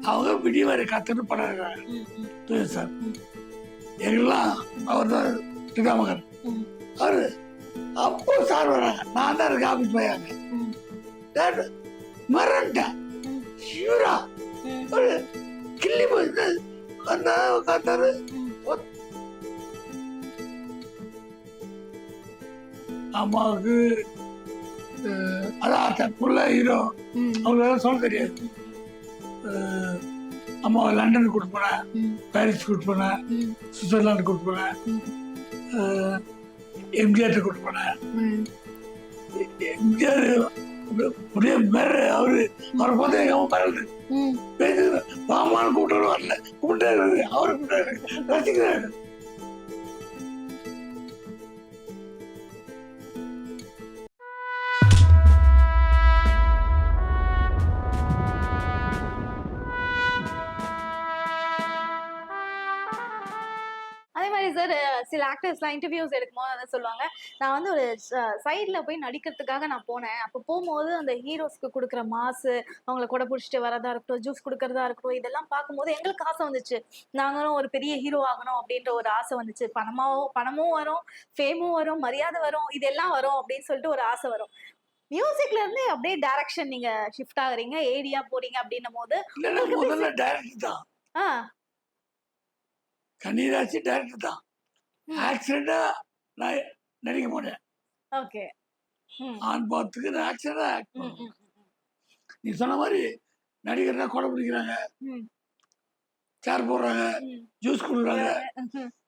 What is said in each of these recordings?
அவங்க விடிய வரை காத்துட்டு படம் சார். எங்கெல்லாம் அவர் தான் சிதாமகன். அவரு அப்போ சார் வராங்க, நான் தான் இருக்கு ஆபீஸ் போயாங்க. மறந்துட்டேன் ஷியூரா ஒரு கிள்ளி போயிட்டு அந்த காத்தாரு. அம்மாவுக்கு அதான் தற்புள்ள ஹீரோ அவங்களால சொல்ல தெரியாது. அம்மாவை லண்டனுக்கு கூட்டு போனேன், பாரிஸ் கூட்டு போனேன், சுவிட்சர்லாந்து கூட்டு போனேன், எம்ஜிஆர் கூட்டு போனேன். எம்ஜிஆர் அப்படியே அவரு அவரை பார்த்து எங்க அம்மா மறந்து பேசுகிறேன். மாமான்னு கூப்பிட்டு வரல, கூப்பிட்டாரு, அவரை கூப்பிட்டாரு, ரசிக்கிறாரு. சார் சில ஆக்டர்ஸ்லாம் இன்டர்வியூஸ் எடுக்கும்போது அதை சொல்லுவாங்க, நான் வந்து ஒரு சைடில் போய் நடிக்கிறதுக்காக நான் போனேன். அப்போ போகும்போது அந்த ஹீரோஸ்க்கு கொடுக்குற மாசு, அவங்கள கூட பிடிச்சிட்டு வரதா இருக்கட்டும், ஜூஸ் கொடுக்கறதா இருக்கட்டும், இதெல்லாம் பார்க்கும்போது எங்களுக்கு ஆசை வந்துச்சு, நாங்களும் ஒரு பெரிய ஹீரோ ஆகணும் அப்படின்ற ஒரு ஆசை வந்துச்சு. பணமும் வரும், ஃபேமும் வரும், மரியாதை வரும், இதெல்லாம் வரும் அப்படின்னு சொல்லிட்டு ஒரு ஆசை வரும். மியூசிக்ல இருந்து அப்படியே டைரக்ஷன் நீங்க ஷிஃப்ட் ஆகுறீங்க, ஏடியா போறீங்க அப்படின்னும் போது முதல்ல டைரக்டர் தான். கன்னிராசி டைரக்டர் தான். ஆக்சிடென்டா நான் நடிக்க மாட்டேன். ஓகே, ஆண் பார்த்துக்கு நான் ஆக்சிடென்டா ஆக்ட் பண்ணுவேன். நீ சொன்ன மாதிரி நடிகர்னா கொடை பிடிக்கிறாங்க, சேர் போடுறாங்க, ஜூஸ் கொடுக்குறாங்க,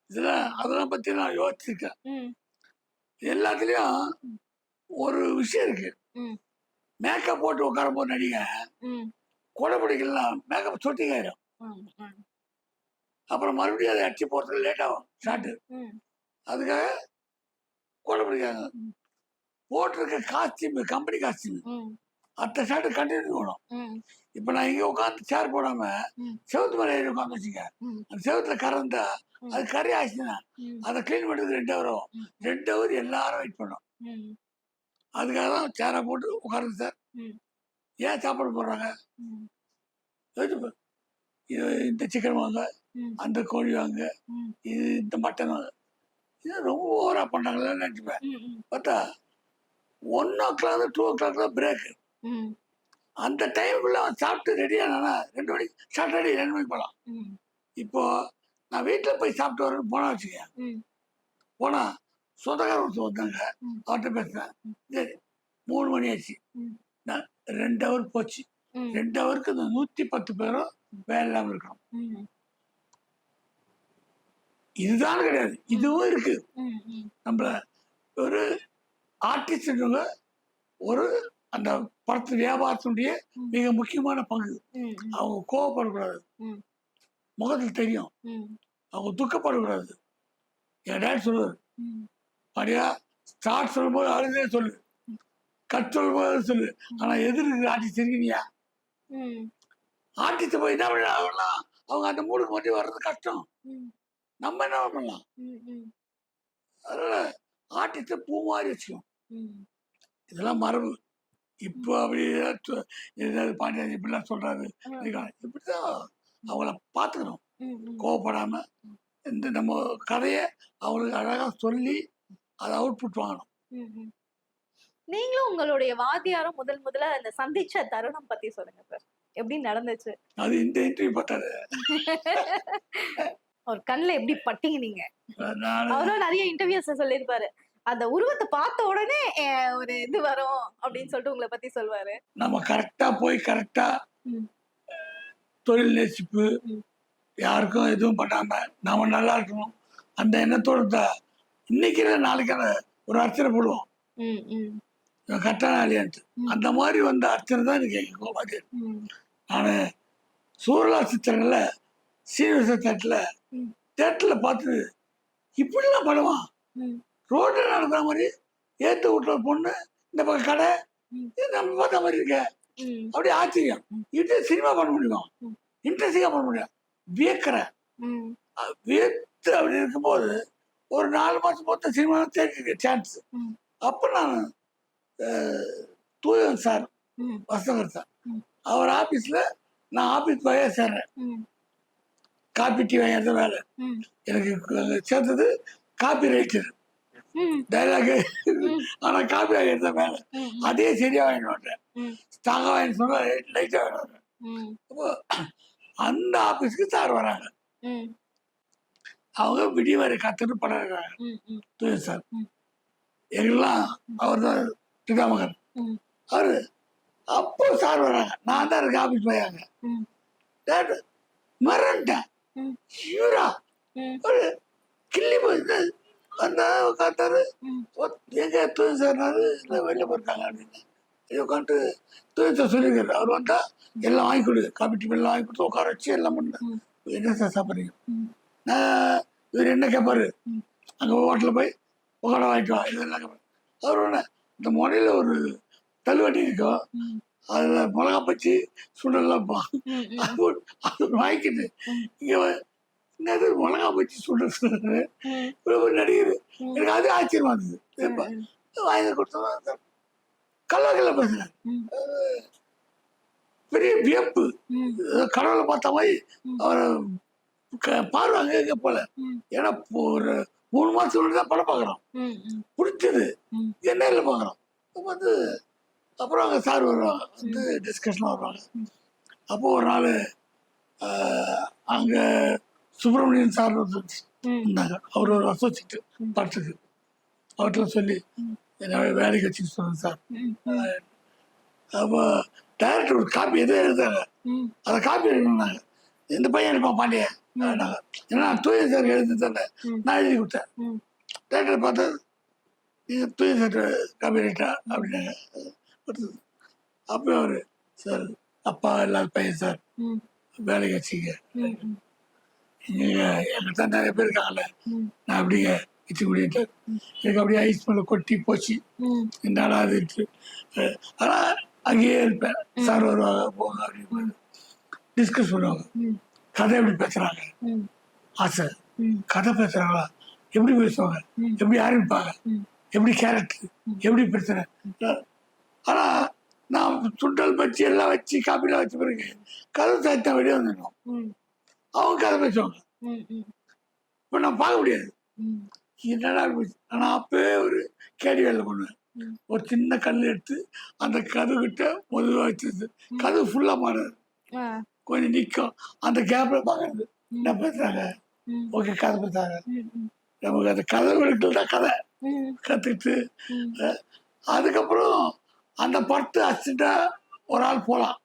இதெல்லாம் அதெல்லாம் பத்தி நான் யோசிச்சிருக்கேன். எல்லாத்துலயும் ஒரு விஷயம் இருக்கு. மேக்கப் போட்டு உட்காரும் போது நடிக கொடை பிடிக்கலாம், மேக்கப் சொட்டிங் ஆயிடும். அப்புறம் மறுபடியும் அதை அடிச்சு போறதுக்கு லேட் ஆகும் ஷார்ட்டு. அதுக்காக கொடை பிடிக்காங்க. போட்டிருக்க காஸ்டியூம் கம்பெனி காஸ்டியூம் அடுத்த ஷார்ட்டு கண்டினியூ பண்ணணும். இப்ப நான் இங்க உட்காந்து சேர் போடாம செவத்து மேல ஏறி உட்காந்து வச்சுக்க, அந்த செவத்துல கறந்தா அது கறி ஆச்சுன்னா அதை கிளீன் பண்றதுக்கு 2 hour ஆகும். 2 hour எல்லாரும் வெயிட் பண்ணோம். அதுக்காக தான் சேரை போட்டு உட்காருங்க சார். ஏன் சாப்பாடு போடுறாங்க? இந்த சிக்கன் வாங்க, அந்த கோழி வாங்க, இது இந்த மட்டன் வாங்க, இது ரொம்ப ஓவரா பண்ணாங்களே நினைச்சுப்பேன். பார்த்தா 1 o'clock 2 o'clock தான் பிரேக். அந்த டைமுக்குள்ள அவன் சாப்பிட்டு ரெடி ஆனா 2 மணிக்கு சாட்டர்டே 2 மணிக்கு போகலாம். இப்போ நான் வீட்டில் போய் சாப்பிட்டு வரேன்னு போனா வச்சுக்க, போனா சொந்தக்கார ஒருத்தர் வந்தாங்க, அவர்கிட்ட பேசுறேன். சரி 3 மணி ஆச்சு, நான் 2 hour போச்சு. 2 hourக்கு இந்த 110 பேரும் வேலை இல்லாம இருக்கணும். இதுதான் கிடையாது, இதுவும் இருக்கு. நம்மள ஒரு ஆர்டிஸ்ட் ஒரு அந்த படத்து வியாபாரத்தினுடைய மிக முக்கியமான பங்கு. அவங்க கோவப்படக்கூடாது, முகத்தில் தெரியும், அவங்க துக்கப்படக்கூடாது. என் டேட் சொல்லுவார், அப்படியா ஸ்டார்ட் சொல்லும்போது அழுதே சொல்லு, கட் சொல்லும்போது சொல்லு, ஆனா எதிர்க்கு ஆர்டிஸ்ட் இருக்கீங்க. ஆர்டிஸ்ட் போய் என்ன பண்ணலாம், அவங்க அந்த மூடுக்கு மட்டும் வர்றது கஷ்டம். நம்ம என்ன பண்ணலாம்? அதனால ஆர்டிஸ்ட பூ மாதிரி வச்சுக்கணும். இதெல்லாம் மரபு. இப்போ அப்படி ஏதாவது பாண்டியன் இப்படிலாம் சொல்றாரு, இப்படிதான் அவங்கள பார்த்துக்கணும். கோவப்படாம இந்த நம்ம கதையை அவங்களுக்கு அழகா சொல்லி அதை அவுட்புட் வாங்கணும். நீங்களும் உங்களுடைய வாத்தியாரும் முதல்ல அந்த சந்திச்ச தருணம் பத்தி சொல்லுங்க சார், எப்படி நடந்துச்சு? அது இந்த இன்டர்வியூ பார்த்தாரு. ஒரு கண்ணுல எப்படி பட்டீங்க நீங்க? அவரும் நிறைய இன்டர்வியூஸ் சொல்லியிருப்பாரு, அந்த உருவத்தை பார்த்த உடனே ஒரு இது வரும் அப்படின்னு சொல்லிட்டு உங்களை பத்தி சொல்லுவாரு. நம்ம கரெக்டா போய் கரெக்டா தொழில் நேசிப்பு, யாருக்கும் எதுவும் பண்ணாம நாம நல்லா இருக்கணும் அந்த எண்ணத்தோட இன்னைக்கு நாளைக்கு ஒரு அர்ச்சனை போடுவோம், கரெக்டான அழியான்ட்டு. அந்த மாதிரி வந்த அர்ச்சனை தான் எனக்கு எங்க வாத்தியார். நான் சூரலா சித்திரங்கள்ல சீனிவாச தேட்டரில் பார்த்து இப்படிலாம் படமா, ரோட்டில் நடக்கிற மாதிரி ஏற்று விட்டுற பொண்ணு இந்த பக்கம் கடை நம்ம பார்த்த மாதிரி இருக்க, அப்படியே ஆச்சரியம். இது சினிமா பண்ண முடியுமா, இன்ட்ரெஸ்டிங்காக பண்ண முடியும். வியக்கிறேன், வியத்து அப்படி இருக்கும்போது ஒரு 4 மாதம் மொத்தம் சினிமா தேடிக்க சான்ஸ். அப்போ நான் தூயன் சார், வசங்கர் சார், அவர் ஆஃபீஸில் நான் ஆஃபீஸ் போய் சேர்றேன். காப்பி டீ வாங்கிறது வேலை. எனக்கு சேர்த்தது காப்பி ரைட்டர், டைலாகு. ஆனால் காப்பி வாங்கிறது தான் வேலை. அதே சரியாக வாங்கிட்டு வந்தேன். ஸ்ட்ராங்காக வாங்கி சொன்னால் லைட்டாக வாங்கிட்டு வரேன். அப்போ அந்த ஆஃபீஸ்க்கு சார் வராங்க. அவங்க விடிய வரை கற்றுட்டு படம் இருக்காங்க சார். எங்கெல்லாம் அவர் தான் திட்டாமகன். அவர் அப்போ சார் வராங்க. நான் தான் இருக்கு ஆஃபீஸ் போயாங்க. மறந்துட்டேன். ஷூரா ஒரு கிள்ளி போயிட்டு வந்தா உட்காந்தாரு. எங்க தூய் சார்னாரு, இல்லை வெளில போயிருக்காங்க அப்படின்னு உட்காந்துட்டு தூய் சார் சொல்லியிருக்காரு. அவர் வந்தா எல்லாம் வாங்கி கொடு, காப்பி டீ எல்லாம் வாங்கி கொடுத்து உட்கார வச்சு எல்லாம் பண்ணேன். என்ன சார் சாப்பிட்றீங்க? நான் இவர் என்ன கேட்பாரு, அங்கே ஹோட்டலில் போய் உட்கார வாங்கிட்டு வா இதெல்லாம் கேட்பாரு. அவர் ஒன்று இந்த முனையில் ஒரு தள்ளுவண்டி இருக்கும், அதில் மிளகா பச்சி சுண்டெல்லாம் அது வாங்கிக்கிட்டு இங்கே என்னது மிளகா பச்சி சுண்டல் நடிகர். எனக்கு அது ஆச்சரியமா இருந்தது. வாங்கி கொடுத்தா கல்லூரியில் பேசுகிறேன். பெரிய வியப்பு, கடவுளை பார்த்த மாதிரி அவரை பார்வை அங்கே போல. ஏன்னா ஒரு 3 மாதத்துக்கு தான் படம் பார்க்குறோம், பிடிச்சது என்ன பார்க்குறோம். வந்து அப்புறம் அங்கே சார் வருவாங்க, வந்து டிஸ்கஷனாக வருவாங்க. அப்போது ஒரு நாள் அங்கே சுப்பிரமணியன் சார் இருந்தாங்க. அவர் ஒரு அசோசியேட்டு படத்துக்கு. அவர்கிட்ட சொல்லி என்ன வேலைக்கு வச்சுன்னு சொன்னேன் சார். அப்போ டைரக்டர் ஒரு காப்பி எதுவும் எழுதுறாங்க, அதை காப்பி எழுதினாங்க. இந்த பையன் இருப்பான் பாண்டியன். ஏன்னா தூய சார் எழுதி தானே நான் எழுதி கொடுத்தேன். டைரக்டர் பார்த்தா நீங்கள் தூய சார் காப்பி ரைட்டா அப்படின்னாங்க. அப்போ அவர் சார் அப்பா எல்லாரும் பையன் சார் வேலைக்கு வச்சுக்க, என்கிட்ட நிறைய பேர் இருக்காங்கல்ல, நான் அப்படியே வச்சு முடியிட்டேன். எனக்கு அப்படியே ஐஸ் மேலே கொட்டி போச்சு என்னால் அதுட்டு. ஆனால் அங்கேயே இருப்பேன். சார் வருவாங்க போங்க அப்படின்னு டிஸ்கஸ் பண்ணுவாங்க. கதை எப்படி பேசுகிறாங்க, ஆசை கதை பேசுகிறாங்களா, எப்படி பேசுவாங்க, எப்படி ஆரம்பிப்பாங்க, எப்படி கேரக்டர், எப்படி பிரச்சனை. ஆனால் நான் சுண்டல் பச்சி எல்லாம் வச்சு காப்பிலாம் வச்ச பிறகு கதை சாய்த்தா வெளியே வந்துடணும். அவங்க கதை பேசுவாங்க. இப்போ நான் பார்க்க முடியாது, என்னடா போச்சு. ஆனால் அப்பவே ஒரு கேடி வேலை பண்ணுவேன். ஒரு சின்ன கல் எடுத்து அந்த கதவுகிட்ட பொதுவாக வச்சிருந்து கதவு ஃபுல்லாக மாறாது, கொஞ்சம் நிற்கும். அந்த கேப்பில் பார்க்கறது என்ன பேசுகிறாங்க, ஓகே கதை பேசுகிறாங்க. நமக்கு அந்த கதவுகளுக்கு தான் கதை கற்றுக்கிட்டு அதுக்கப்புறம் அந்த படத்தை அசிஸ்டண்டாக ஒரு ஆள் போகலாம்.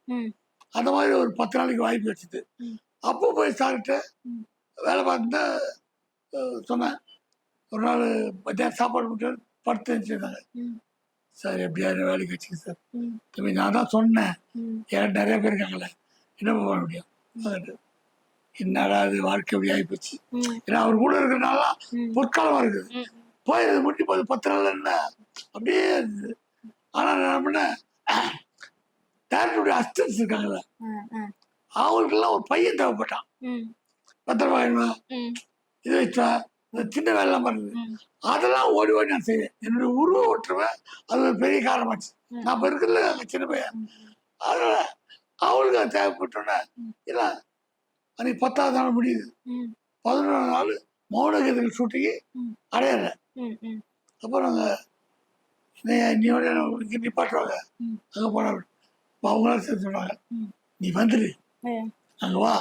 அந்த மாதிரி ஒரு 10 நாளைக்கு வாய்ப்பு வச்சுது. அப்போ போய் சார்கிட்ட வேலை பார்த்துட்டா சொன்னேன். ஒரு நாள் மத்தியானம் சாப்பாடு போட்டு படுத்து வச்சுருந்தாங்க. சார் எப்படியாவது வேலைக்கு வச்சுங்க சார். தம்பி நான் தான் சொன்னேன், ஏன் நிறைய பேர் இருக்காங்களே என்ன பண்ண முடியும். என்னடா அது வாழ்க்கை எப்படி ஆகிப்போச்சு. ஏன்னா அவர் கூட இருக்கிறனால பொற்காலமாக இருக்குது. போய் அது முடிஞ்சு போது 10 நாள் என்ன அப்படியே இருந்தது. ஆனால் நான் என்ன பண்ணேன், டேரக்டருடைய அசிஸ்டன்ஸ் இருக்காங்கல்ல, அவங்களுக்கெல்லாம் ஒரு பையன் தேவைப்பட்டான். பத்திரமா இது வச்சா இந்த சின்ன வேலைலாம் பண்ணுது, அதெல்லாம் ஓடி ஓடி நான் செய்வேன். என்னுடைய உருவம் ஓட்டுருவேன், அது ஒரு பெரிய காரணமாச்சு. நான் இப்போ இருக்கிறதுல சின்ன பையன். அதனால அவளுக்கு அது தேவைப்பட்டோன்னே இல்லை. அன்னைக்கு 10ஆவது நாள் முடியுது, 11ஆவது நாள் மௌனகீதங்கள் ஷூட்டிங்கு அடையிற. அப்போ நாங்கள் இன்னையோட இங்கே நிப்பாட்டுவாங்க, அங்கே போனாங்க. இப்போ அவங்களாம் சேர்த்து சொன்னாங்க, நீ வந்துடு அங்கே வா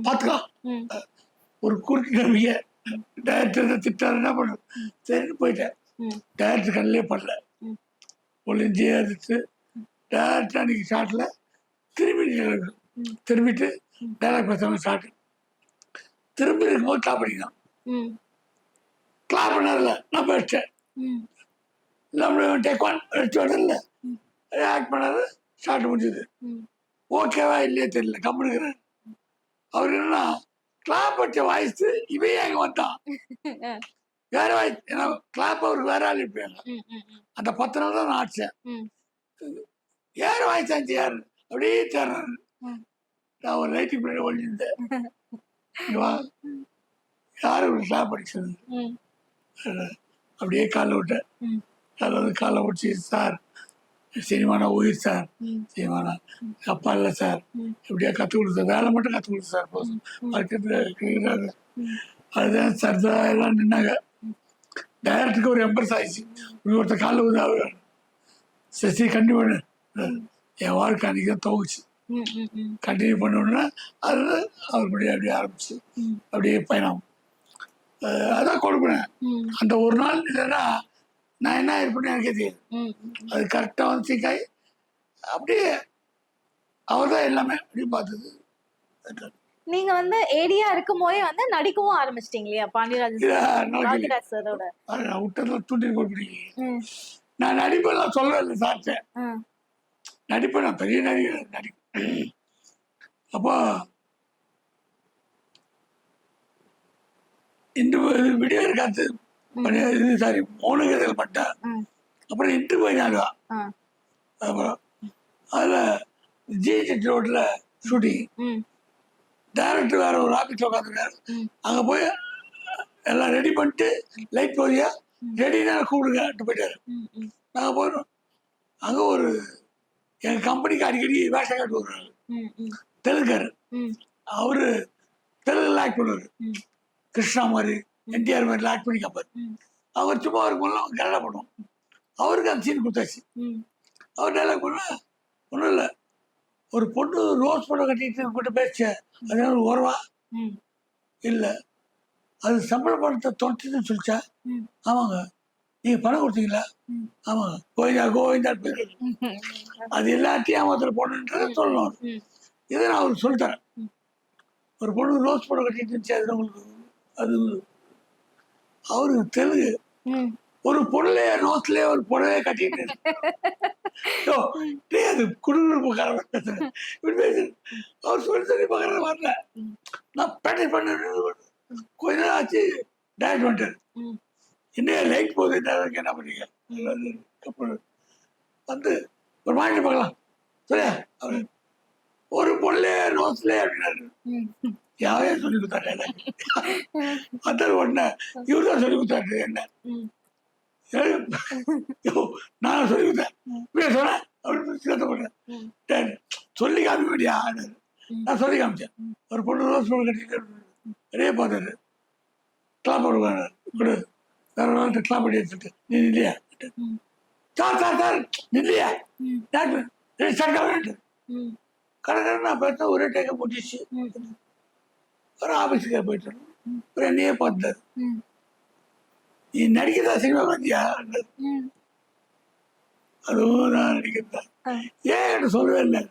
பார்த்துக்கலாம். ஒரு குறுக்கு நம்பிக்கை டைரக்டர் திட்டாரு, என்ன பண்ணுறது சரின்னு போயிட்டேன். டைரக்டர் கண்ணிலே பண்ணல, ஒளிஞ்சே இருந்துச்சு. டைரக்டர் அன்னைக்கு ஷாட்டில் திரும்பிட்டு டைலாக் பேசுவாங்க. ஷாட்டு திரும்பி இருக்கும்போது கிளாப் பண்ணிக்கலாம். கிளாப் பண்ணதில்ல, நான் பேசிட்டேன். டேக் ஒன் இல்லை ஆக்ட் பண்ணாரு. ஷார்ட் முடிஞ்சது. ஓகேவா இல்லையே தெரியல, கம்முனுக்கிறேன். அவர் என்னன்னா கிளாப் வச்ச வாய்ஸ் இவையே அங்கே வந்தான், வேற வாய்ஸ். ஏன்னா கிளாப் அவருக்கு வேற ஆள் இருப்பாங்க. அந்த 10 நாள் தான் நான் ஆடிச்சேன். யார் வாய்ஸ் ஆச்சு யாரு அப்படியே தேர்றாரு. நான் ஒரு லைட்டுக்கு பின்னாடி ஒழிஞ்சிருந்தேன். யாரும் ஒரு கிளாப் அடிச்சது அப்படியே காலைல விட்டேன். காலைல வந்து காலைல முடிச்சு சார் சினிமானா உயிர் சார், ம். சினிமானா அப்பா இல்லை சார், ம். இப்படியா கற்றுக் கொடுத்த வேலை மட்டும் கற்றுக் கொடுத்த சார் போதும் அதுக்கு ம். அதுதான் சார் தான் எல்லாம் நின்னாங்க. டைரக்டருக்கு ஒரு எம்பர்ஸ் ஆயிடுச்சு. ஒருத்தர் காலில் வந்து அவர் சசி கண்டினியூ பண்ணு, என் வாழ்க்கை அன்றைக்கி தான் துவங்குச்சு. ம். ம். ம். கண்டினியூ பண்ணோன்னா அது அவர் படி அப்படியே ஆரம்பிச்சு ம். அப்படியே பயணம். அதான் கொடுப்பேன். ம். அந்த ஒரு நாள் இல்லைன்னா நான் என்ன இருப்பேன்னு எனக்கே தெரியாது. ம். அது கரெக்டாக வந்து சிக்காய் அப்படியே அவர் தான் எல்லாமே அப்படி பார்த்தது. நீங்க வந்து ஏடியா இருக்கும் போதே வந்து நடிக்கவும் ஆரம்பிச்சிட்டீங்க இல்லையா பாண்டியராஜன் ராஜராஜ் சாரோட? நான் விட்டதுல தூண்டி கொடுப்பீங்க. ம். நான் நடிப்பெல்லாம் சொல்லவே இல்லை சார்ட்ட. ம். நடிப்பேன், நான் பெரிய நடிகர் நடிப்பேன். அப்போ இன்று விடிய இருக்காது இது சாரி 3 கதைகள் பட்டேன். ம். அப்புறம் இன்று போய் நாடுவா. ம். அப்புறம் அதில் ஜிஹெச் ரோட்டில் ஷூட்டிங். ம். டைரக்டர் வேற ஒரு ஆஃபீஸில் உட்காந்துருக்காரு. ம். அங்கே போய் எல்லாம் ரெடி பண்ணிட்டு லைட் போதியா ரெடினா கூப்பிடுங்கட்டு போயிட்டாரு. ம். ம். நாங்கள் போயிடும். அங்கே ஒரு எங்கள் கம்பெனிக்கு அடிக்கடி வேஷம் காட்டு வருவாரு. ம். ம். தெலுங்கர். ம். அவர் தெலுங்குல ஆக்ட் பண்ணுவார். ம். கிருஷ்ணா மாதிரி என்டிஆர் மாதிரி ஆக்ட் பண்ணி காப்பார். ம். அவர் சும்மா இருக்கும்போது கனடா பண்ணுவோம். அவருக்கு அந்த சீன் கொடுத்தாச்சு. ம். அவர் டைலாக் பண்ண ஒன்றும் இல்லை, ஒரு பொண்ணு ரோஸ் படம் கட்டிட்டு உங்ககிட்ட பேச அதனால உறவா ம். இல்லை, அது சம்பள பணத்தை தொட்டுன்னு சொல்லிச்சா? ம். ஆமாங்க. நீங்கள் பணம் கொடுத்தீங்களா? ம். ஆமாங்க. கோவிந்தா கோவிந்தா பேர் அது எல்லாத்தையும் ஏமாத்திர பொண்ணுன்றதை சொல்லணும். ம். இதை நான் அவருக்கு சொல்லித்தரேன். ம். ஒரு பொண்ணு ரோஸ் படம் கட்டிட்டு இருந்துச்சு, அது உங்களுக்கு அது அவருக்கு தெலுங்கு. ம். ஒரு பொருளே ரோஸ்லேயே ஒரு புடவையே கட்டிட்டு அது குடும்பக்காரன் இப்படி பேசு. அவர் சொல்லி சொல்லி பார்க்குற வரல. நான் ப்ராக்டிஸ் பண்ண கொஞ்ச நாள் ஆச்சு. டேரக்ட் பண்ணிட்டார். ம். இன்னும் லைட் போகுது, டேரக்ட் என்ன பண்ணீங்க வந்து ஒரு மாதிரி பார்க்கலாம் சரியா? அவர் ஒரு பொருளே ரோஸ்லே அப்படின்னாரு. ம். யாரையும் சொல்லி கொடுத்தாரு எனக்கு. அதான் உடனே இவர் தான் சொல்லி கொடுத்தாரு என்ன. ம். நான் சொல்லி கொடுத்தேன் இப்படியே சொன்னேன் அப்படின்னு சேர்த்த போட்டேன். சொல்லி காமிக்க வேண்டியா? நான் சொல்லி காமிச்சேன். ஒரு பொண்ணு ரோஸ் பொண்ணு கட்டிட்டு நிறைய பார்த்தாரு. கிளாப் போடுவாங்க கொடு வேற நாள் கிளாப் பண்ணி வச்சுட்டு நீ இல்லையா சார் சார் சார் இல்லையா டாக்டர் சர்க்காட்டு கரெக்டாக நான் பார்த்தா ஒரே டேக்கை முடிச்சு ஒரு ஆஃபீஸுக்கு போயிட்டு ஒரு என்னையே பார்த்தாரு. நீ நடிக்கிறதா சினிமா பார்த்தியா? அதுவும் நான் நடிக்கிறதா ஏன் என்கிட்ட சொல்லவே இல்லை.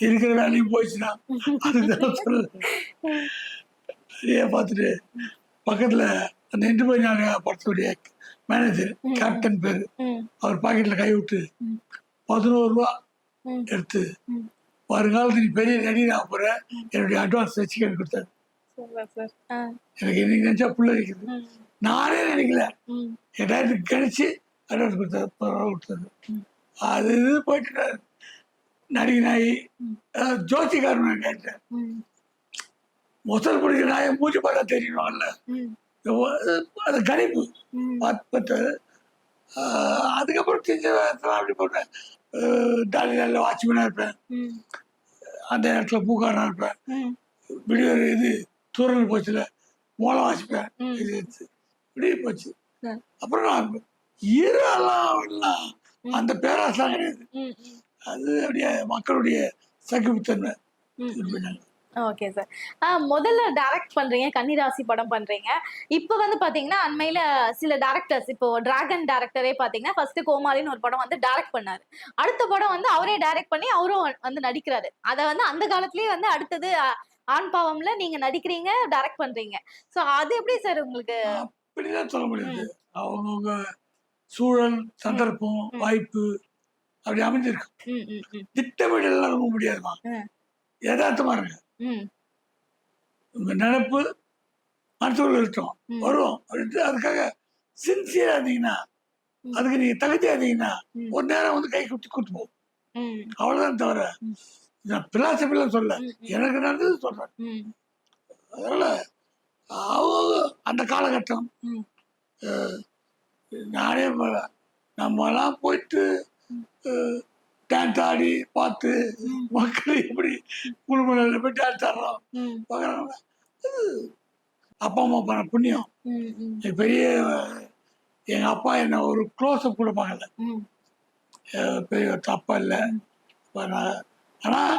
இருக்கிற வேலையும் போயிடுச்சுன்னா அதுதான் சொல்ல. நிறைய பார்த்துட்டு பக்கத்தில் அந்த இன்டர்வியூ படத்துடைய மேனேஜர் கேப்டன் பேர், அவர் பாக்கெட்டில் கை விட்டு 11 ரூபா எடுத்து வருங்காலத்து நீ பெரிய நடிகர் ஆக போகிற என்னுடைய அட்வான்ஸ் வச்சு எனக்கு கொடுத்தாரு. எனக்கு இன்னைக்கு நினச்சா புள்ள இருக்குது. நானே நினைக்கல, என் டேரக்டருக்கு கணிச்சு அட்வான்ஸ் கொடுத்தாரு, 10 ரூபா கொடுத்தாரு. அது இது போயிட்டு நடிகை நாய் ஜோசிக்காரன் கேட்டேன். மொசல் பிடிக்கிற நாயை மூச்சு பார்த்தா தெரியணும்ல, அது கணிப்பு பார்த்து. அதுக்கப்புறம் அப்படி போட்டேன். டாலியில் வாட்ச்மேனாக இருப்பேன், அந்த இடத்துல பூக்காரனாக இருப்பேன். விடிய இது தூரல் போச்சுல மூலம் வாசிப்பேன். இது இப்படி போச்சு. அப்புறம் நான் ஈரெல்லாம் அந்த பேராசெலாம் கிடையாது. அது அப்படியே மக்களுடைய சகிப்புத்தன்மை. Okay sir. முதல்ல டைரக்ட் பண்றீங்க, கன்னிராசி படம் பண்றீங்க. இப்போ வந்து பாத்தீங்கன்னா அண்மையில சில டைரக்டர்ஸ், இப்போ டிராகன் டைரக்டரே பாத்தீங்கன்னா ஃபர்ஸ்ட் கோமாளின்னு ஒரு படம் வந்து டைரக்ட் பண்ணாரு. அடுத்த படம் வந்து அவரே டைரக்ட் பண்ணி அவரும் வந்து நடிக்கிறாரு. அத வந்து அந்த காலத்திலேயே வந்து அடுத்தது ஆண் பாவம்ல நீங்க நடிக்கிறீங்க, டைரக்ட் பண்றீங்க. சோ அது எப்படி சார் உங்களுக்கு? அப்படிதான் சொல்ல முடியாது. அவங்க சூழல், சந்தர்ப்பம், வாய்ப்பு அப்படி அமைஞ்சிருக்கு. திட்டமிடலாம் ரொம்ப முடியாதுமா, யதார்த்தமா இருக்கு. உங்க நினைப்பு மனசுக்குள்ள இருக்கட்டும், வரும் அப்படின்ட்டு அதுக்காக சின்சியரா இருந்தீங்கன்னா, அதுக்கு நீங்க தகுதியா இருந்தீங்கன்னா ஒரு நேரம் வந்து கை குத்தி கூட்டு போகும். அவ்வளவுதான் தவிர நான் பிலாசபிலாம் சொல்ல, எனக்கு நடந்தது சொல்றேன். அதனால அவங்க அந்த காலகட்டம் நானே நம்மலாம் போயிட்டு டான்ஸ் ஆடி பார்த்து மக்கள் எப்படி குழுமலையில் போய் டான்ஸ் ஆடுறோம் பார்க்குறாங்க. அப்பா அம்மா பண்ண புண்ணியம். பெரிய எங்கள் அப்பா என்ன ஒரு க்ளோஸ்அப் கூட பார்க்கல, பெரிய தப்பா இல்லை. ஆனால்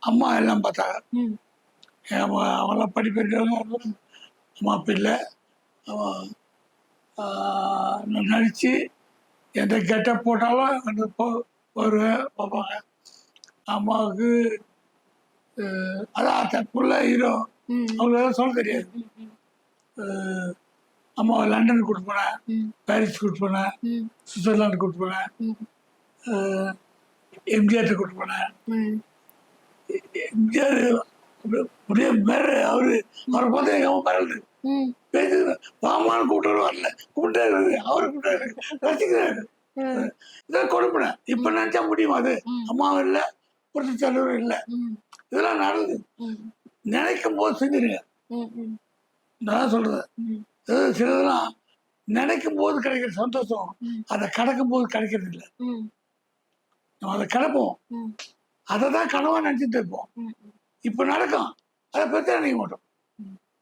அம்மா எல்லாம் பார்த்தாங்க. அவங்களாம் படிப்பெடுக்கிறவங்க, அம்மா பிள்ளை நடித்து எந்த கெட்டப் போட்டாலும் அந்த வருவேன் பார்ப்பாங்க. அம்மாவுக்கு அதான் தப்புள்ள ஹீரோ அவங்களுக்கு சொல்ல தெரியாது. அம்மாவை லண்டனுக்கு கூட்டு போனேன், பாரிஸ் கூட்டு போனேன், சுவிட்சர்லாந்து கூட்டு போனேன், எம்ஜிஆர்ட்ட கூட்டு போனேன். எம்ஜிஆர் அப்படியே மேலே அவரை பார்த்து எங்கள் அம்மா பரவாயில்ல பேசுது, பாமான்னு கூப்பிட்டு வரல, கூப்பிட்டாரு, அவரை கூப்பிட்டாரு, ரசிக்கிறாரு. இதான் கொடுப்பேன். இப்ப நினைச்சா முடியுமா? அது அம்மாவும் இல்லை, புரட்சி தலைவரும் இல்லை, இதெல்லாம் நடந்து நினைக்கும் போது செஞ்சிருங்க. நான் சொல்றது சிலதெல்லாம் நினைக்கும் போது கிடைக்கிற சந்தோஷம் அதை கடக்கும் போது கிடைக்கிறது இல்லை. நம்ம அதை கிடப்போம், அதை தான் கனவா நினைச்சிட்டு இருப்போம். இப்ப நடக்கும், அதை பத்தி நினைக்க மாட்டோம்.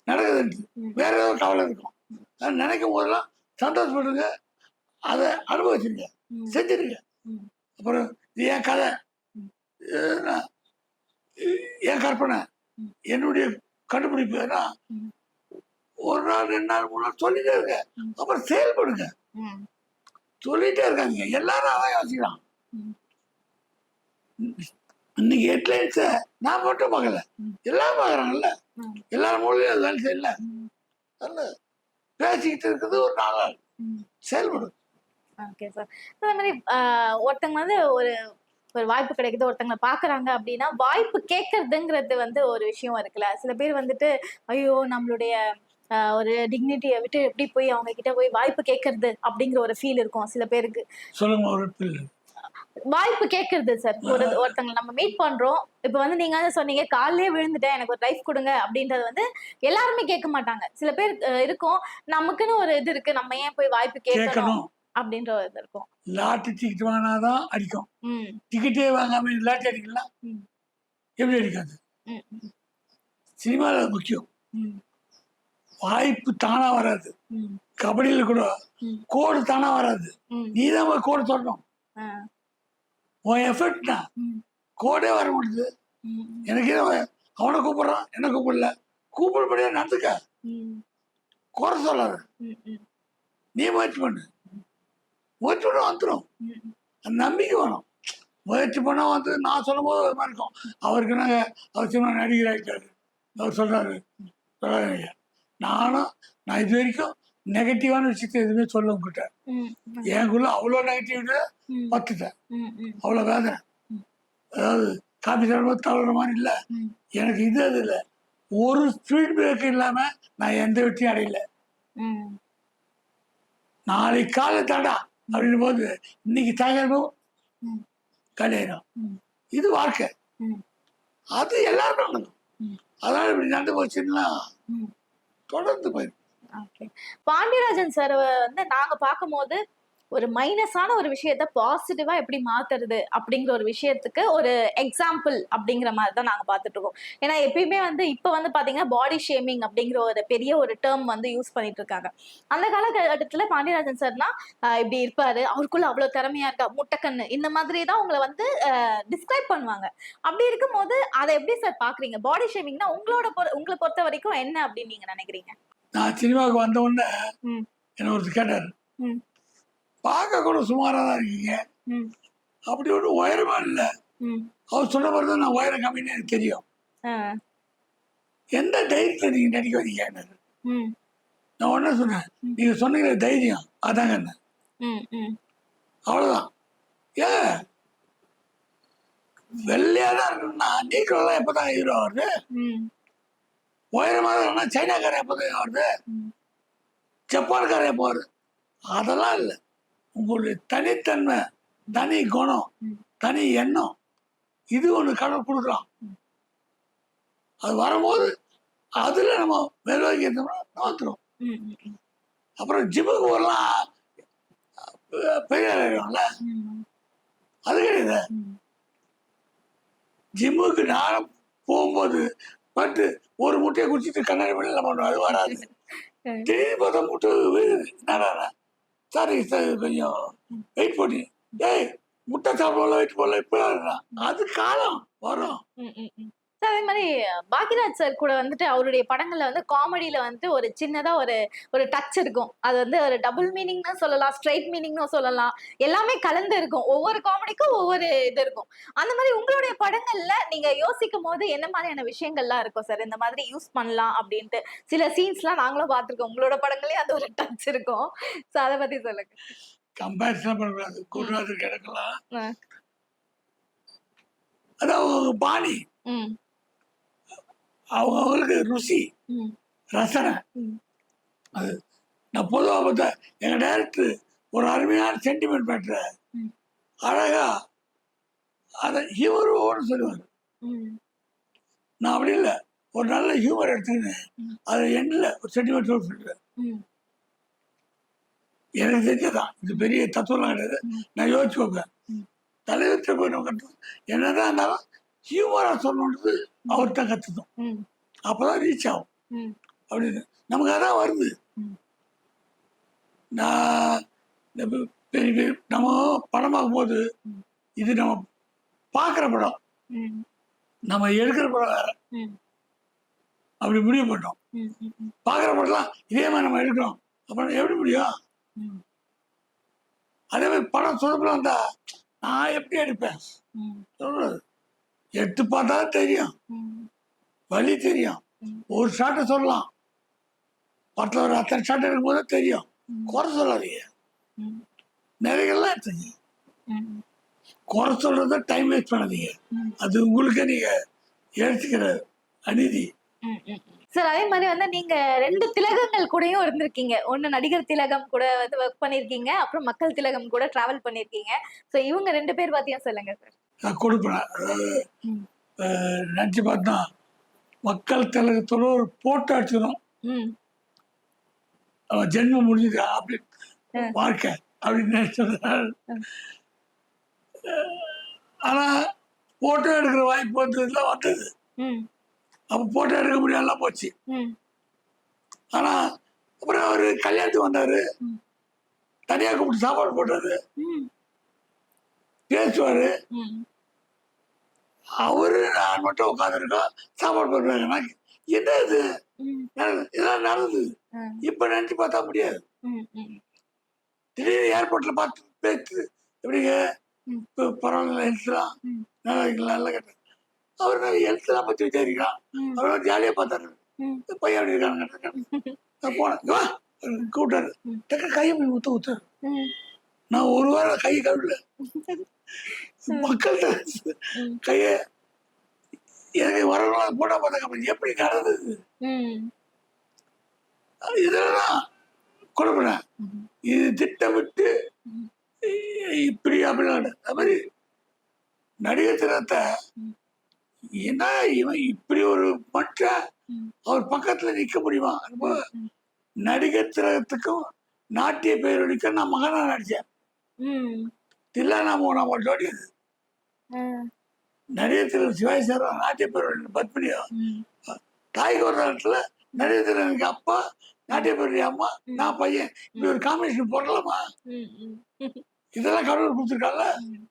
நடக்குது வேற ஏதோ கவலை இருக்கும். அதை நினைக்கும் போதெல்லாம் சந்தோஷப்படுங்க, அதை அனுபவிச்சிருங்க, செஞ்சிருங்க. அப்புறம் இது என் கதை, என் கற்பனை, என்னுடைய கண்டுபிடிப்பு. ஒரு நாள் 2 நாள் 3 நாள் சொல்லிட்டே இருக்க, அப்புறம் செயல்படுங்க. சொல்லிட்டே இருக்காங்க, எல்லாரும் அதான் யோசிக்கலாம். இன்னைக்கு ஹெட்லைன்ஸ நான் மட்டும் பார்க்கல, எல்லாரும் பார்க்குறாங்கல்ல, எல்லாரும் மூலையும் அது வேலை செய்யல. நல்ல பேசிக்கிட்டு இருக்குது ஒரு 4 நாள் செயல்படும். Okay sir. அதே மாதிரி ஒருத்தங்க வந்து ஒரு ஒரு வாய்ப்பு கிடைக்குது, ஒருத்தங்களை பாக்குறாங்க அப்படின்னா வாய்ப்பு கேட்கறதுங்கிறது வந்து ஒரு விஷயம் இருக்குல்ல. சில பேர் வந்துட்டு ஐயோ நம்மளுடைய ஒரு டிக்னிட்டியை விட்டு எப்படி போய் அவங்க கிட்ட போய் வாய்ப்பு கேட்கறது அப்படிங்கிற ஒரு ஃபீல் இருக்கும் சில பேருக்கு. சொல்லுங்க. ஒரு வாய்ப்பு கேட்கறது சார், ஒருத்தங்களை நம்ம மீட் பண்றோம். இப்ப வந்து நீங்க வந்து சொன்னீங்க காலையே விழுந்துட்டேன் எனக்கு ஒரு லைஃப் கொடுங்க அப்படின்றது வந்து எல்லாருமே கேட்க மாட்டாங்க. சில பேர் இருக்கும், நமக்குன்னு ஒரு இது இருக்கு, நம்ம ஏன் போய் வாய்ப்பு கேட்கணும் அப்படின்ற ஒரு இது இருக்கும். லாட்டரி டிக்கெட் வாங்கினாதான் அடிக்கும், டிக்கெட்டே வாங்காம லாட்டரி அடிக்கலாம், எப்படி அடிக்காது? சினிமாவில் முக்கியம். வாய்ப்பு தானா வராது. கபடியில் கூட கோடு தானா வராது, நீதான் போய் கோடு சொல்லணும். உன் எஃபர்ட்னா கோடே வர முடியுது. எனக்கு அவனை கூப்பிடுறான், என்ன கூப்பிடல, கூப்பிடப்படியா நடந்துக்க, குறை சொல்லாது. நீ முயற்சி பண்ணு, முயற்சி பண்ண வந்துடும். அந்த நம்பிக்கை வேணும். முயற்சி பண்ண வந்து நான் சொல்லும் போது ஒரு மாதிரி இருக்கும். அவருக்கு நாங்கள் அவசியமாக நடிகர் ஆகிட்டாரு, அவர் சொல்றாரு சொல்லாதீங்க. நான் இது வரைக்கும் நெகட்டிவான விஷயத்த எதுவுமே சொல்ல உங்ககிட்ட. எனக்குள்ள அவ்வளோ நெகட்டிவிட்ட பத்துட்டேன், அவ்வளோ வேதனை. அதாவது காப்பி சாப்பிட தவறுற மாதிரி இல்லை எனக்கு. இது அது இல்லை, ஒரு ஸ்பீட் பிரேக் இல்லாம நான் எந்த வெற்றியும் அடையல. நாளைக்கு காலை தாண்டா அப்படின்னு போது இன்னைக்கு சாயங்காலம் கல்யாணம், இது வாழ்க்கை. அது எல்லாரும் நடக்கும். அதனால இப்படி நடந்து போச்சுன்னா தொடர்ந்து போயிடும். பாண்டியராஜன் சார் வந்து நாங்க பார்க்கும்போது ஒரு மைனஸான ஒரு விஷயத்த பாசிட்டிவா எப்படி மாத்துறது அப்படிங்கிற ஒரு விஷயத்துக்கு ஒரு எக்ஸாம்பிள் அப்படிங்கிற மாதிரி தான் நாங்க பார்த்துட்டு இருக்கோம். ஏன்னா எப்பயுமே வந்து இப்ப வந்து பாத்தீங்கன்னா பாடி ஷேமிங் அப்படிங்கிற ஒரு பெரிய ஒரு டேர்ம் வந்து யூஸ் பண்ணிட்டு இருக்காங்க. அந்த காலகட்டத்துல பாண்டியராஜன் சார்னா இப்படி இருப்பாரு, அவருக்குள்ள அவ்வளவு திறமையா இருக்கா, முட்டைக்கண்ணு, இந்த மாதிரி தான் உங்களை வந்து டிஸ்கிரைப் பண்ணுவாங்க. அப்படி இருக்கும் போது அதை எப்படி சார் பாக்குறீங்க? பாடி ஷேமிங்னா உங்களை பொறுத்த வரைக்கும் என்ன அப்படின்னு நீங்க நினைக்கிறீங்க? நான் சினிமாவுக்கு வந்த உடனே என்ன ஒருத்தர் கேட்டாரு, பார்க்க கூட சுமாராக தான் இருக்கீங்க, அப்படி ஒன்றும் உயரமா இல்லை. அவர் சொன்ன மாதிரி தான் நான் உயரம் கம்மின்னு எனக்கு தெரியும். எந்த தைரியத்தில் நீங்க நடிக்க வந்தீங்க? நான் ஒன்றும் சொன்னேன், நீங்க சொன்னீங்க தைரியம், அதாங்க என்ன, அவ்வளோதான். ஏன் வெள்ளையாதான் இருக்கணும்னா நீக்கெல்லாம் எப்பதான் ஹீரோ வருது? உயரமாக இருக்கணும்னா சைனாக்காரன் எப்பதான் வருது? ஜப்பான்காரன் எப்போ வருது? அதெல்லாம் இல்லை. உங்களுடைய தனித்தன்மை, தனி குணம், தனி எண்ணம், இது ஒன்று கடவுள் கொடுக்குறான். அது வரும்போது அதுல நம்ம மெருவாக்கி வந்துடும். அப்புறம் ஜிம்முக்கு வரலாம், பெரிய ஆளாயிருவாங்கள. ம். அது கிடையாது. ம். ஜிம்முக்கு நானும் போகும்போது பட்டு ஒரு முட்டையை குடிச்சிட்டு கண்ணாடி பண்ணி பண்ணுவோம், அது வராது. திடீர்னு பார்த்தா முட்டை விழுகுது. என்னடா சாரி சார் கொஞ்சம் வெயிட் பண்ணி, ஏய் முட்டை சாப்பிடல வெயிட் பண்ணல இப்போ அது காலம் வரும். ம், ம், ம். சார் அதே மாரி பாக்யராஜ் சார் கூட வந்துட்டு அவருடைய படங்கள்ல வந்து காமெடில வந்துட்டு ஒரு சின்னதா ஒரு ஒரு டச் இருக்கும். அது வந்து ஒரு டபுள் மீனிங்னு சொல்லலாம், ஸ்ட்ரெயிட் மீனிங்னு சொல்லலாம். எல்லாமே கலந்து இருக்கும். ஒவ்வொரு காமெடிக்கும் ஒவ்வொரு இது இருக்கும். அந்த மாரி உங்களுடைய படங்கள்ல நீங்க யோசிக்கும்போது என்ன மாதிரியான விஷயங்கள்லாம் இருக்கும் சார்? இந்த மாதிரி யூஸ் பண்ணலாம் அப்டின்ட்டு. சில சீன்ஸ்லாம் நாங்களும் பார்த்துருக்கோம். உங்களோட படங்கள்லயே அந்த ஒரு டச் இருக்கும். சோ அத பத்தி சொல்லுங்க. கம்பேரிசன் பண்ணக்கூடாது. குருநாதர் கிடக்கலாம். அ. அது அவங்க பாணி, ம். அவங்களுக்கு ருசி, ம். ரசனை. ம். அது நான் பொதுவாக பார்த்தா எங்க டைரக்டர் ஒரு அருமையான சென்டிமெண்ட் மேட்ரை ம். அழகா அதை ஹியூமரோடு சொல்லுவார். ம். நான் அப்படி இல்லை, ஒரு நல்ல ஹியூமர் எடுத்துக்கின்னு ம். அதை எண்டில் ஒரு சென்டிமெண்ட் சொல்லுவேன். ம். எனக்கு தெரிஞ்சதான், இது பெரிய தத்துவம்லாம் கிடையாது. நான் யோசிச்சு வைப்பேன். ம். தலைவர்கிட்ட போய் நம்ம கட்டணும், என்னதான் இருந்தாலும் ஹியூமராக சொல்லணுன்றது அவர்கிட்ட கற்றுத்தோம். ம். அப்போதான் ரீச் ஆகும் ம். அப்படின்னு நமக்கு அதான் வருது. ம். நான் நம்ம படம் பார்க்கும்போது ம். இது நம்ம பார்க்குற படம், ம். நம்ம எடுக்கிற படம் வேற, ம். அப்படி முடிவு பண்ணோம். ம். ம். பார்க்குற படம்லாம் இதே மாதிரி நம்ம எடுக்கிறோம், அப்புறம் எப்படி முடியும்? ம். அதே மாதிரி படம் சொதப்பலாம் இருந்தா நான் எப்படி எடுப்பேன் ம். சொல்றது? எடுத்து பார்த்தா தெரியும், ம். வழி தெரியும். ம். ஒரு ஷாட்டை சொல்லலாம், படத்தில் ஒரு அத்தனை ஷாட் எடுக்கும்போது தெரியும். ம். குறை சொல்லாதீங்க, ம். நிறையெல்லாம் எடுத்துங்க. ம். குறை சொல்றத டைம் வேஸ்ட் பண்ணாதீங்க. ம். அது உங்களுக்கு நீங்க எடுத்துக்கிற அநீதி. சார் அதே மாதிரி வந்து நீங்க 2 திலகங்கள் கூடயும் இருந்திருக்கீங்க. ஒண்ணு நடிகர் திலகம் கூட வந்து ஒர்க் பண்ணியிருக்கீங்க. அப்புறம் மக்கள் திலகம் கூட டிராவல் பண்ணியிருக்கீங்க. சோ இவங்க 2 பேர் பத்தியும் சொல்லுங்க சார். நான் கொடுப்பேன். அதாவது ம். நினச்சி பார்த்தா மக்கள் திலகத்தோட ஒரு போட்டோ அடிச்சிடும், ம். அவன் ஜென்மம் முடிஞ்சது அப்படி ம். வாழ்க்கை அப்படின்னு நினைச்சதால். ம். ஆனா போட்டோ எடுக்கிற வாய்ப்பு வந்ததுல வந்தது. ம். அப்போ போட்டோ எடுக்க முடியாமலாம் போச்சு. ம். ஆனா அப்புறம் அவரு கல்யாணத்துக்கு வந்தாரு, ம். தனியாக கூப்பிட்டு சாப்பாடு போட்டாரு, ம். பேசுவாரு. ம். அவரு நான் மட்டும் உட்காந்துருக்கோம், சாப்பாடு போடுறாங்க. நான் என்ன இது ம். இதெல்லாம் நடந்தது. ம். இப்ப நினைச்சு பார்த்தா முடியாது. ம். ம். திடீர்னு ஏர்போர்ட்ல பார்த்து பேச்சு, எப்படிங்க ம். இப்போ பரவாயில்ல, ஹெல்த்லாம் ம். நல்லா இருக்கீங்களா, நல்லா கேட்டேன். அவர் நான் ஹெல்த்லாம் பற்றி விசாரிக்கிறான். ம். அவர் ஜாலியாக பார்த்தாரு. ம். இந்த பையன் அப்படி இருக்காங்க. நான் போனேன், இங்க வா கூப்பிட்டாரு. ம். டக்கு கையை போய் ஊத்தாரு. ம். நான் ஒரு வாரம் கை கழுவல. மக்கள்கிட்ட ம். கையை எனக்கு வரலாம் போட்டா பார்த்தாங்க, எப்படி நடந்தது ம். இதெல்லாம் கொடுப்பேன். ம். இது திட்டமிட்டு ம். இப்படி அப்படின்னு அது மாதிரி நடிகர் தினத்தை ம். என்ன இவன் இப்படி ஒரு மனுஷன் ம். அவர் பக்கத்துல நிக்க முடியுமா? அப்போ ம். நடிகர் திலகத்துக்கும் நாட்டிய பேரொழிக்கும் நான் மகனா நடிச்சேன். ம். தில்லானாம ஜோடி அது. ம். நடிகர் திலகம் சிவாஜி சார் நாட்டிய பேரொழி பத்மினியா ம். தாய்க்கு ஒரு நேரத்துல நடிகர் திலகனுக்கு அப்பா, நாட்டிய பேரொழி அம்மா, ம். நான் பையன், இப்படி ஒரு காம்பினேஷன் போடலாமா? ம். ம். இதெல்லாம் கடவுள் கொடுத்துருக்காங்க. ம்.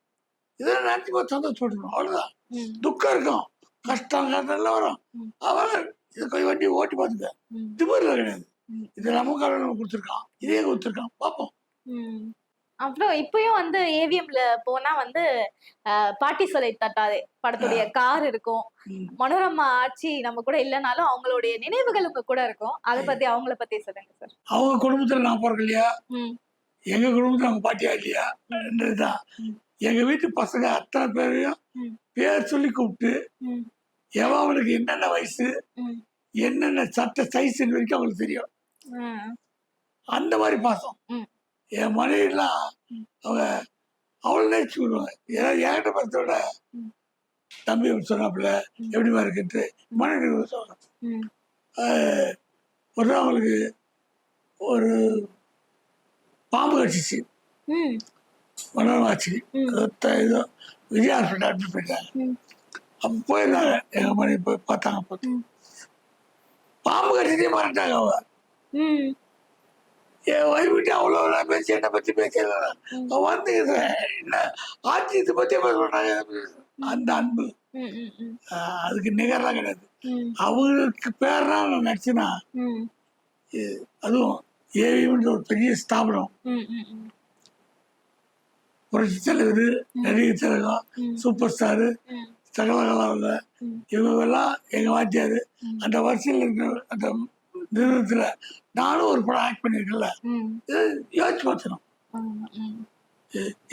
இதெல்லாம் நினைச்சு பார்த்து சந்தோஷப்பட்டுக்கணும், அவ்வளவுதான். ம். துக்கம் இருக்கும், கஷ்டம் எல்லாம் வரும். ம். அவன் இது கொஞ்சம் வண்டி ஓட்டி பார்த்துக்க, ம். திமிரில் கிடையாது. ம். இது நம்ம கடவுள் கொடுத்துருக்கான், இதே கொடுத்துருக்கான், பார்ப்போம். ம். அப்புறம் இப்பயும் வந்து ஏவிஎம்ல போனா வந்து பாட்டி சொல்லை தட்டாதே படத்துடைய கார் இருக்கும். ம். மனோரமா ஆட்சி நம்ம கூட இல்லைனாலும் அவங்களுடைய நினைவுகள் உங்க கூட இருக்கும். அதை பத்தி அவங்கள பத்தி சொல்லுங்க சார். அவங்க குடும்பத்தில் நான் பிறகு இல்லையா, ம். எங்க குடும்பத்தில் அவங்க பாட்டியா இல்லையா என்றதுதான். ம். எங்க வீட்டு பசங்க அத்தனை பேரையும் ம். பேர் சொல்லி கூப்பிட்டு ம். எவன் அவனுக்கு என்னென்ன வயசு, ம். என்னென்ன சட்ட சைஸ் வரைக்கும் அவங்களுக்கு தெரியும். ம். அந்த மாதிரி பாசம். ம். என் மனைவிலாம் ம். அவங்க அவ்வளோ நேர்ச்சி விடுவாங்க. ஏதாவது என்கிட்ட பசத்தோட ம். தம்பி சொன்னாப்புல ம். எப்படிமா இருக்குன்ட்டு மனைவி சொல்லுவாங்க. ம். ஒரு நாள் அவங்களுக்கு ஒரு பாம்பு கடிச்சிச்சு. ம். மனோவாச்சு ம். ஏதோ விஜய் ஹாஸ்பிட்டல் அட்மிட் பண்ணிட்டாங்க. ம். அப்போ போயிருந்தாங்க எங்கள் மணி போய் பார்த்தாங்க. பார்த்து ம். பாம்பு கட்டிட்டே மாறிட்டாங்க அவங்க. ம். என் ஒய்ஃப்கிட்ட அவ்வளோ பேசி என்னை பற்றி பேசல. ம். வந்து என்ன ஆட்சி இதை பற்றி சொல்கிறாங்க. அந்த அன்பு ம். ம். ம். அதுக்கு நிகரெல்லாம் கிடையாது. ம். அவங்களுக்கு பேர்னா நான் நடிச்சுனா ம். அதுவும் ஏவின்ற ஒரு பெரிய ஸ்தாபனம், ம். ம். ம். புரட்சி தலைவர், நடிகர் திலகம், ம். சூப்பர் ஸ்டாரு, ம். சகலகலாவில் ம். இவங்கெல்லாம் எங்கள் வாத்தியார். ம். அந்த வரிசையில் இருக்கிற அந்த நிறுவனத்தில் நானும் ஒரு படம் ஆக்ட் பண்ணியிருக்கேன்ல. ம். யோசிச்சு பார்த்துணும் ஆமா. ம்.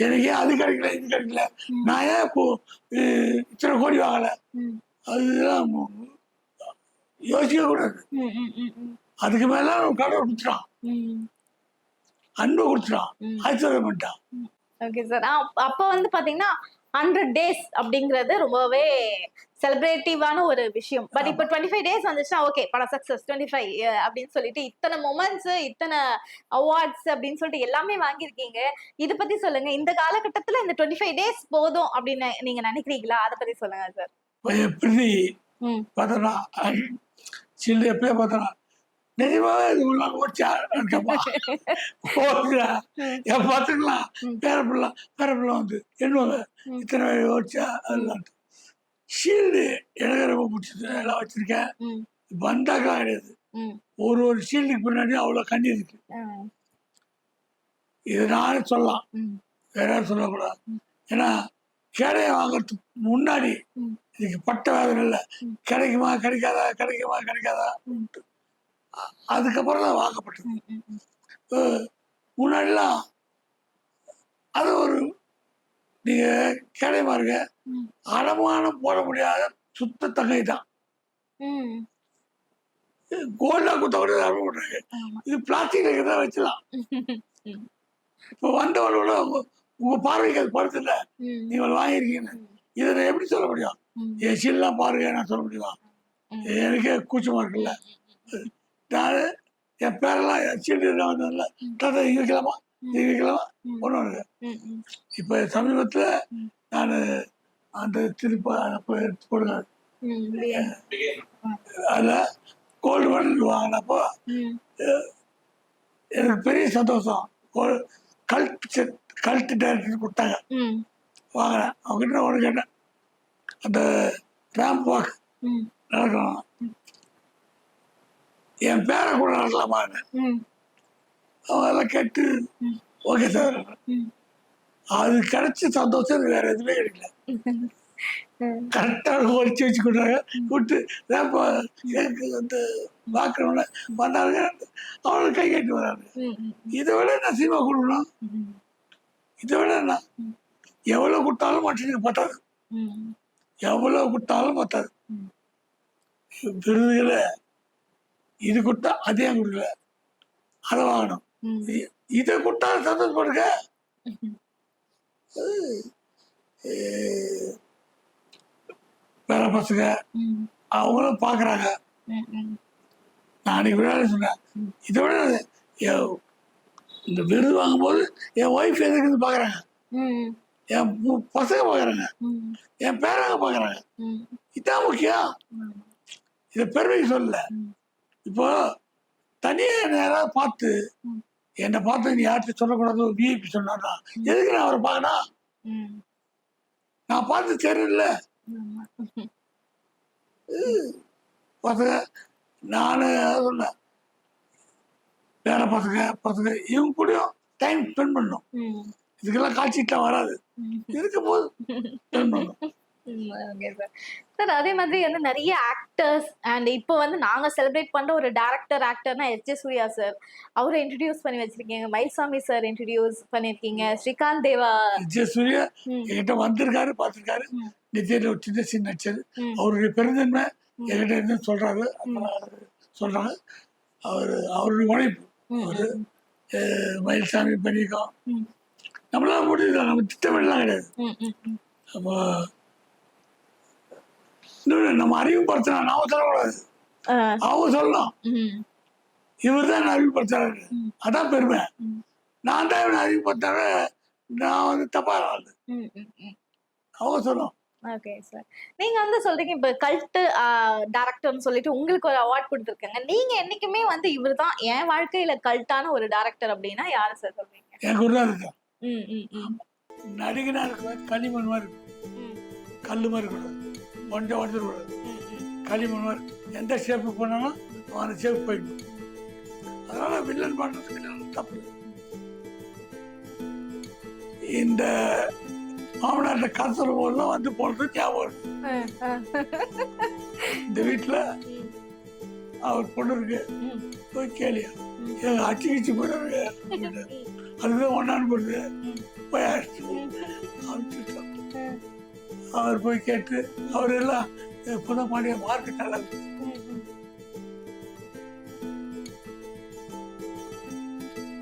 எனக்கு ஏன் அது கிடைக்கல இது கிடைக்கல, ம். நான் ஏன் இப்போ இத்தனை கோடி வாங்கலை, ம். அதுதான் யோசிக்க கூடாது. ம். ம். ம். ம். அதுக்கு மேல கடவுள் கொடுத்துட்டான், ம். அன்பு கொடுத்துட்டான், ம். ஆச்சரியம் பண்ணிட்டான். Okay sir. அப்ப வந்து பாத்தீங்கன்னா 100 டேஸ் அப்படிங்கிறது ரொம்பவே செலிப்ரேட்டிவான ஒரு விஷயம். பட் இப்போ 25 டேஸ் வந்துச்சுன்னா ஓகே படம் சக்சஸ் 25 அப்படின்னு சொல்லிட்டு இத்தனை மொமெண்ட்ஸ், இத்தனை அவார்ட்ஸ் அப்படின்னு சொல்லிட்டு எல்லாமே வாங்கியிருக்கீங்க. இதை பத்தி சொல்லுங்க. இந்த காலகட்டத்துல இந்த 25 டேஸ் போதும் அப்படின்னு நீங்க நினைக்கிறீங்களா? அதை பத்தி சொல்லுங்க சார். எப்படி ம். பார்த்தோன்னா சில்லு எப்பயே பார்த்தோன்னா நிஜமாவே இது உள்ள ஓடிச்சா இருக்கப்பா ஓடுச்சா என் பார்த்துக்கலாம். பேரப்பிள்ளை வந்து என்னவாங்க இத்தனை ஓடிச்சா அதெல்லாம் ஷீல்டு எனக்கு ரொம்ப பிடிச்சது. எல்லாம் வச்சிருக்கேன். ம். வந்தாக்கெல்லாம் கிடையாது. ம். ஒரு ஷீல்டுக்கு பின்னாடி அவ்வளோ கண்ணி இருக்கு. இது நானே சொல்லலாம், ம். வேற யாரும் சொல்லக்கூடாது. ஏன்னா கேடையை வாங்கறதுக்கு முன்னாடி ம். இதுக்கு பட்ட வேதனை இல்லை, கிடைக்குமா கிடைக்காதா கிடைக்குமா கிடைக்காதா. அதுக்கப்புறம் தான் வாங்கப்பட்டது. ம். ம். முன்னாடிலாம் அது ஒரு நீங்க கேடை பாருங்க, ம். அடமானம் போட முடியாத சுத்த தங்கை தான். ம். கோல்டா குத்த கூட அடமானம் போடுறாங்க. ஆமா. இது பிளாஸ்டிக் தான் வச்சலாம். ம். இப்போ வந்தவர்களோட உங்க பார்வைக்கு அது படுத்துல ம். நீங்கள் வாங்கியிருக்கீங்க. இதை நான் எப்படி சொல்ல முடியும்? ம். என் சீல்லாம் பாருங்க நான் சொல்ல முடியுமா? ம். எனக்கே கூச்சமா இருக்குல்ல. நான் என் பேரெல்லாம் என் சீட்டு வந்ததில்ல. தாத்தா இங்கே வைக்கலாமா இங்கே வைக்கலாமா ஒன்று வருது. ம். ம். இப்போ சமீபத்தில் ம். நான் அந்த திருப்ப அப்போ எடுத்து போடுங்க ம். அதில் கோல்டு மெடல் வாங்கினப்போ ம். எனக்கு பெரிய சந்தோஷம். கல்ட் டைரக்டர் கொடுத்தாங்க, ம். வாங்கினேன். அவங்ககிட்ட ஒன்று கேட்டேன், அந்த ரேம்ப் வாக் ம். நடக்கணும், என் பேரை கூட நடக்கலாமான்னு. ம். அவங்க எல்லாம் கேட்டு ம். Okay sir. ம். அது கிடைச்ச சந்தோஷம் வேற எதுவுமே கிடைக்கல. ம். கரெக்டாக ஒழிச்சு வச்சு கொடுத்தாங்க. விட்டு அந்த பார்க்குறவங்க வந்தாங்க, அவங்களுக்கு கை கட்டி வராங்க. ம். ம். இதை விட என்ன சினிமா கொடுக்கணும்? ம். இதை விட என்ன? எவ்வளோ கொடுத்தாலும் மனுஷனுக்கு பத்தாது, ம். எவ்வளோ கொடுத்தாலும் பத்தாது. ம். விருதுகளை இது கொடுத்தா அதே கொடுக்கல, அதை வாங்கணும். ம். இதை கொடுத்தா சந்தோஷப்படுங்க. வேற பசங்க ம். அவங்களும் பார்க்குறாங்க. ம். ம். நான் அன்னைக்கு விழாவில் சொன்னேன், இதை விட இந்த விருது வாங்கும்போது என் ஒய்ஃப் எதுக்குன்னு பார்க்குறாங்க, ம். என் பசங்க பார்க்குறாங்க, ம். என் பேரங்க பார்க்குறாங்க. ம். இதான் முக்கியம். இதை பெருமைக்கு சொல்லல. ம். இப்போ தனியாக என்னை யாராவது பார்த்து ம். என்னை பார்த்து நீ யார்கிட்ட சொல்லக்கூடாது ஒரு விஐபி சொன்னார்னா எதுக்கு நான் அவரை பார்க்கணும்? ம். நான் பார்த்து தெரியல ஆமா. பசங்க. நான் சொன்னேன், வேற பசங்க இவங்க கூடயும் டைம் ஸ்பெண்ட் பண்ணணும். ம். இதுக்கெல்லாம் காட்சிட்டா வராது, ம். இருக்கும் போது ஸ்பெண்ட் பண்ணணும். Okay sir. சார் அதே மாதிரி வந்து நிறைய ஆக்டர்ஸ் அண்ட் இப்போ வந்து நாங்க செலிப்ரேட் பண்ற ஒரு ஆக்டர்னா எஸ்.ஜே. சூர்யா சார், அவரை இன்ட்ரடியூஸ் பண்ணி வச்சிருக்கீங்க. மயில்சாமி சார் இன்ட்ரடியூஸ் பண்ணிருக்கீங்க. ஸ்ரீகாந்த் தேவா சூர்யா என்கிட்ட வந்திருக்காரு, பார்த்துருக்காரு. நித்தியில ஒரு சின்ன சீன் நடிச்சது. அவருடைய பெருந்தன்மை என்கிட்ட இருந்து சொல்றாரு, சொல்றாங்க. அவருடைய உழைப்பு அவரு மயில்சாமி பண்ணியிருக்கோம். நம்மளால முடியுது, நம்ம திட்டமிடலாம் கிடையாது. அப்போ இன்னொன்று நம்ம அறிவுப்படுத்தினா நாம சொல்லக்கூடாது, அவங்க சொல்லலாம். இவர் தான் அறிவுப்படுத்துறாரு, அதான் பெருமை. நான் தான் இவனை அறிமுகப்படுத்தாவே நான் வந்து தப்பான ஆள் அவங்க சொல்லுவோம். Okay sir. நீங்க வந்து சொல்றீங்க இப்ப கல்ட் டைரக்டர்னு சொல்லிட்டு உங்களுக்கு ஒரு அவார்ட் கொடுத்துருக்காங்க. நீங்க என்னைக்குமே வந்து இவர்தான் என் வாழ்க்கையில கல்ட்டான ஒரு டைரக்டர் அப்படின்னா யாரு சார் சொல்றீங்க? என் குரு தான் இருக்கும். நடிகனா இருக்க களிமண் மாதிரி இருக்கும், கல்லு மாதிரி இருக்கக்கூடாது, ஒன்றை உடஞ்சிடக்கூடாது, களிமண் மாதிரி எந்த ஷேப்பு போனாலும் அவனை ஷேப் போயிடும். அதனால வில்லன் பண்றதுக்கு தப்பு. இந்த மாமனார்ட்ட கருத்துல போடலாம் வந்து போனது ஞாபகம் இருக்கு. இந்த வீட்டுல அவர் பொண்ணு இருக்கு, போய் கேளியா அச்சு கிச்சு போயிடாரு, அதுதான் ஒன்னான்னு போடுது போய் அவர் போய் கேட்டு அவர் எல்லாம் இப்பதான் மாடிய மார்க்கெட் நல்லா இருக்கு